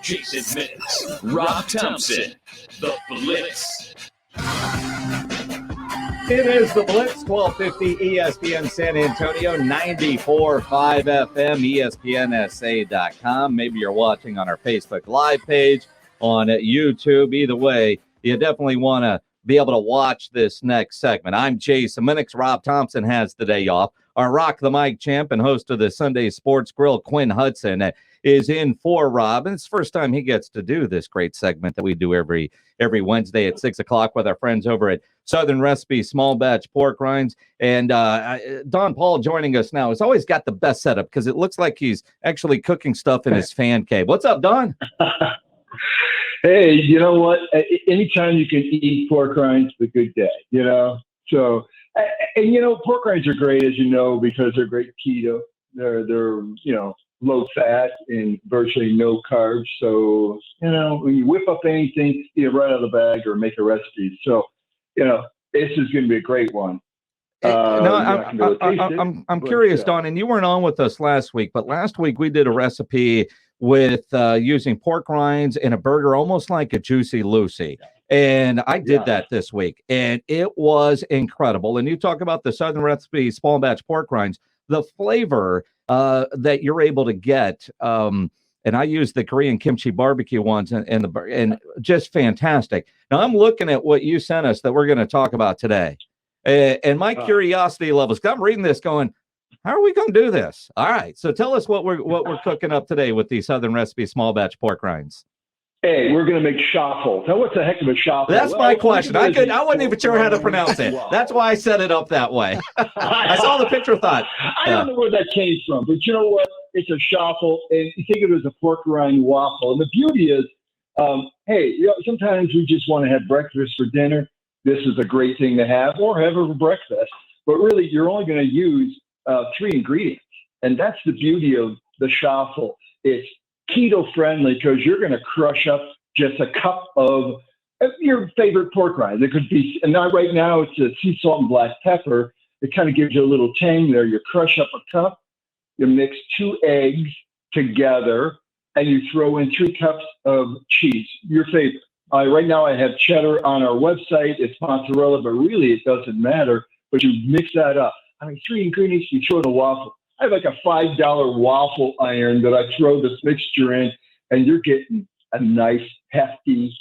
Jason Minix, Rob Thompson, the Blitz. It is the Blitz, 1250 ESPN San Antonio, 94.5 FM, ESPNSA.com. Maybe you're watching on our Facebook Live page, on YouTube. Either way, you definitely want to be able to watch this next segment. I'm Jason Minix. Rob Thompson has the day off. Our Rock the Mic champ and host of the Sunday Sports Grill, Quinn Hudson, is in for Rob. And it's the first time he gets to do this great segment that we do every Wednesday at 6 o'clock with our friends over at Southern Recipe Small Batch Pork Rinds. And Don Paul joining us now has always got the best setup because it looks like he's actually cooking stuff in his fan cave. What's up, Don? Hey, you know what? Anytime you can eat pork rinds, it's a good day, you know? So, and you know, pork rinds are great, as you know, because they're great keto. They're you know, low fat and virtually no carbs. So, you know, when you whip up anything, either right out of the bag or make a recipe. So, you know, this is going to be a great one. I'm curious, Don, and you weren't on with us last week, but last week we did a recipe with using pork rinds in a burger, almost like a Juicy Lucy. And I did that this week, and it was incredible. And you talk about the Southern Recipe Small Batch Pork Rinds, the flavor that you're able to get. And I use the Korean kimchi barbecue ones, and just fantastic. Now I'm looking at what you sent us that we're going to talk about today, and my curiosity levels. I'm reading this, going, how are we going to do this? All right, so tell us what we're cooking up today with the Southern Recipe Small Batch Pork Rinds. Hey, we're going to make chaffle. Now, what's the heck of a chaffle? That's my question. I wasn't even sure how to pronounce it. That's why I set it up that way. I saw the picture, thought. I don't know where that came from, but you know what? It's a chaffle, and you think of it as a pork rind waffle. And the beauty is, hey, you know, sometimes we just want to have breakfast for dinner. This is a great thing to have, or have it for breakfast. But really, you're only going to use 3 ingredients, and that's the beauty of the chaffle. It's keto friendly because you're going to crush up just a cup of your favorite pork rinds. It could be, and not right now, it's a sea salt and black pepper. It kind of gives you a little tang there. You crush up a cup, you mix 2 eggs together, and you throw in 3 cups of cheese, your favorite. Right now, I have cheddar on our website. It's mozzarella, but really it doesn't matter. But you mix that up. I mean, 3 ingredients, you throw in a waffle. I have like a $5 waffle iron that I throw this mixture in, and you're getting a nice, hefty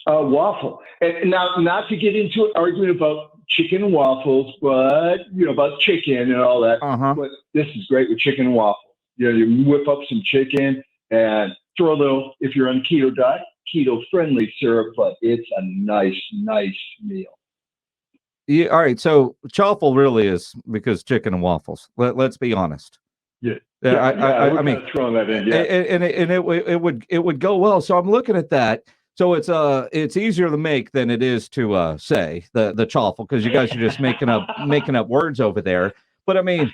waffle. And now, not to get into an argument about chicken and waffles, but, you know, about chicken and all that. But this is great with chicken and waffles. You know, you whip up some chicken and throw a little, if you're on keto diet, keto-friendly syrup, but it's a nice, nice meal. Yeah, all right, so chaffle really is because chicken and waffles. Let's be honest. I mean, throwing that in, and it would go well. So I'm looking at that. So it's easier to make than it is to say the chaffle, because you guys are just making up words over there. But I mean,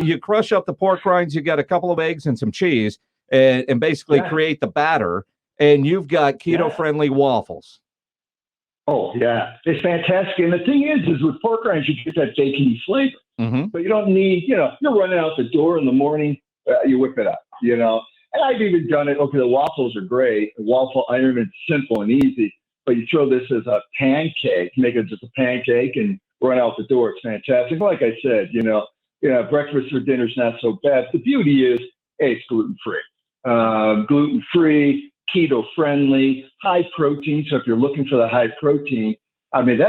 you crush up the pork rinds. You got a couple of eggs and some cheese, and basically create the batter, and you've got keto-friendly waffles. Oh, yeah. It's fantastic. And the thing is with pork rinds, you get that bacony flavor. But you don't need, you know, you're running out the door in the morning, you whip it up, you know. And I've even done it. Okay, the waffles are great. The waffle iron is simple and easy. But you throw this as a pancake, make it just a pancake and run out the door. It's fantastic. Like I said, you know, breakfast or dinner's not so bad. The beauty is, hey, it's gluten-free. Gluten-free, keto-friendly, high protein. So if you're looking for the high protein, I mean,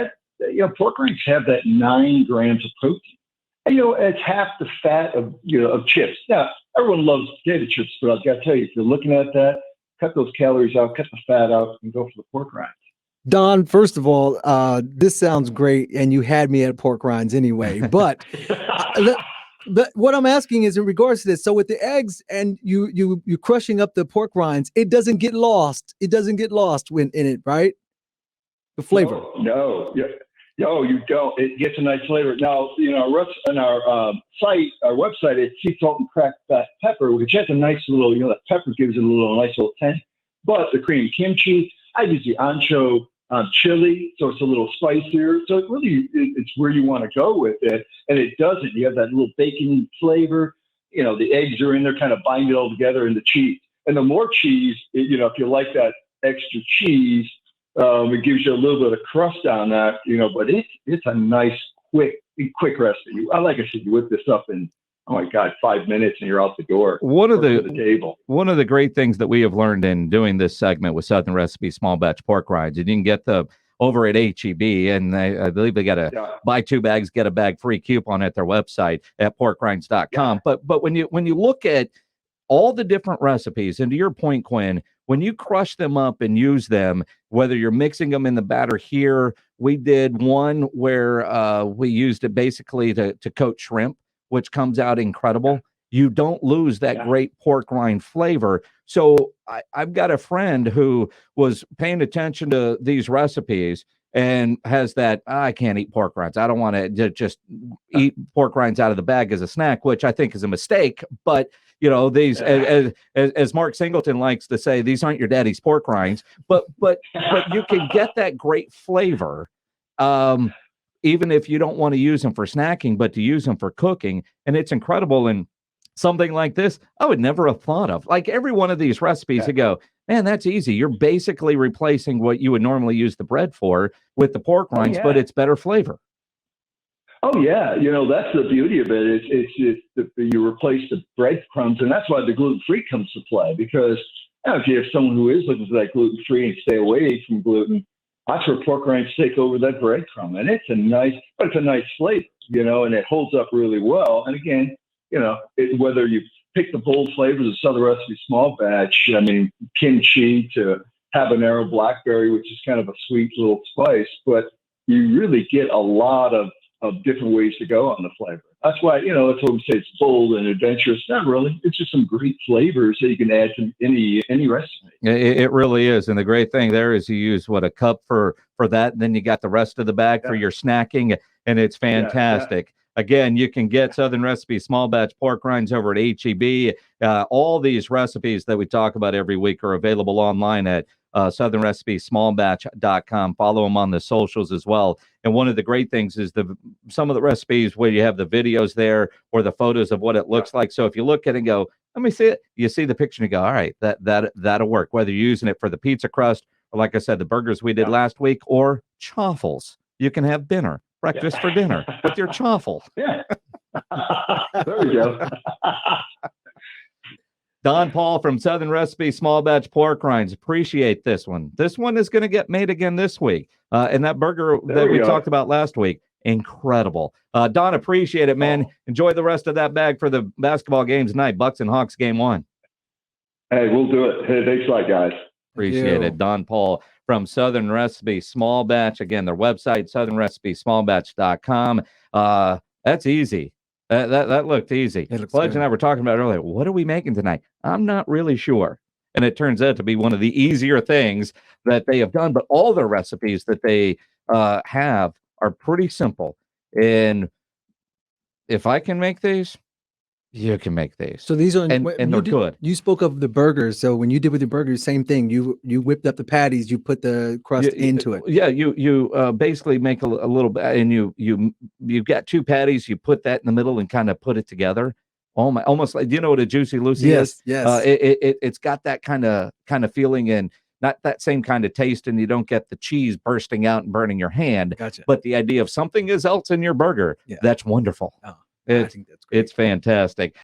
pork rinds have that 9 grams of protein. And, you know, it's half the fat of chips. Now, everyone loves potato chips, but I've got to tell you, if you're looking at that, cut those calories out, cut the fat out, and go for the pork rinds. Don, first of all, this sounds great, and you had me at pork rinds anyway. But what I'm asking is in regards to this. So with the eggs and you crushing up the pork rinds, it doesn't get lost. It doesn't get lost when in it, right? The flavor. No, you don't. It gets a nice flavor. Now, you know, on our site, our website, it's sea salt and cracked black pepper, which has a nice little, you know, that pepper gives it a nice little tang. But the Korean kimchi, I use the ancho chili, so it's a little spicier. So it really, it's where you want to go with it. And it doesn't. You have that little bacon flavor. You know, the eggs are in there, kind of bind it all together, and the cheese. And the more cheese, if you like that extra cheese, it gives you a little bit of crust on that, but it's a nice, quick recipe. Like I said, you whip this up in, oh my God, 5 minutes and you're out the door. One of to the table. One of the great things that we have learned in doing this segment with Southern Recipe Small Batch Pork Rinds, and you can get the over at HEB, and I believe they got a buy 2 bags, get a bag free coupon at their website at porkrinds.com. Yeah. But when you look at all the different recipes, and to your point, Quinn, when you crush them up and use them, whether you're mixing them in the batter here, we did one where we used it basically to coat shrimp, which comes out incredible. You don't lose that great pork rind flavor. So I've got a friend who was paying attention to these recipes and has that, I can't eat pork rinds. I don't want to just eat pork rinds out of the bag as a snack, which I think is a mistake. But, these, as Mark Singleton likes to say, these aren't your daddy's pork rinds. But you can get that great flavor, even if you don't want to use them for snacking, but to use them for cooking. And it's incredible. And something like this, I would never have thought of. Like every one of these recipes, you go, man, that's easy. You're basically replacing what you would normally use the bread for with the pork rinds, but it's better flavor. Oh yeah, that's the beauty of it. You replace the breadcrumbs, and that's why the gluten-free comes to play. Because if you have someone who is looking for that gluten-free and stay away from gluten, that's where pork rinds take over that breadcrumb, and it's a nice flavor, and it holds up really well. And again, whether you pick the bold flavors of Southern Recipe Small Batch, kimchi to habanero blackberry, which is kind of a sweet little spice, but you really get a lot of different ways to go on the flavor. That's why, that's what we say, it's bold and adventurous. Not really. It's just some great flavors that you can add to any recipe. It really is. And the great thing there is you use, a cup for that, and then you got the rest of the bag for your snacking, and it's fantastic. Yeah. Again, you can get Southern Recipe Small Batch Pork Rinds over at HEB. All these recipes that we talk about every week are available online at southernrecipesmallbatch.com. Follow them on the socials as well. And one of the great things is some of the recipes where you have the videos there or the photos of what it looks like. So if you look at it and go, let me see it, you see the picture and you go, all right, that'll work. Whether you're using it for the pizza crust or, like I said, the burgers we did last week, or chaffles. You can have breakfast for dinner with your chaffle. Yeah. There we go. Don Paul from Southern Recipe Small Batch Pork Rinds. Appreciate this one. This one is going to get made again this week. And that burger that we talked about last week, incredible. Don, appreciate it, man. Enjoy the rest of that bag for the basketball games tonight. Bucks and Hawks game 1. Hey, we'll do it. Hey, thanks a lot, guys. Appreciate it. Don Paul from Southern Recipe Small Batch. Again, their website, southernrecipesmallbatch.com. That's easy. That looked easy. Pledge and I were talking about earlier. What are we making tonight? I'm not really sure. And it turns out to be one of the easier things that they have done. But all their recipes that they have are pretty simple. And if I can make these, you can make these. So these are and they're good. You spoke of the burgers. So when you did with the burgers, same thing. You whipped up the patties. You put the crust into it. Yeah, you basically make a little bit, and you got 2 patties. You put that in the middle and kind of put it together. Almost like, do you know what a Juicy Lucy is? Yes. It's got that kind of feeling and not that same kind of taste, and you don't get the cheese bursting out and burning your hand. Gotcha. But the idea of something else in your burger, that's wonderful. Oh, I think that's great. It's fantastic.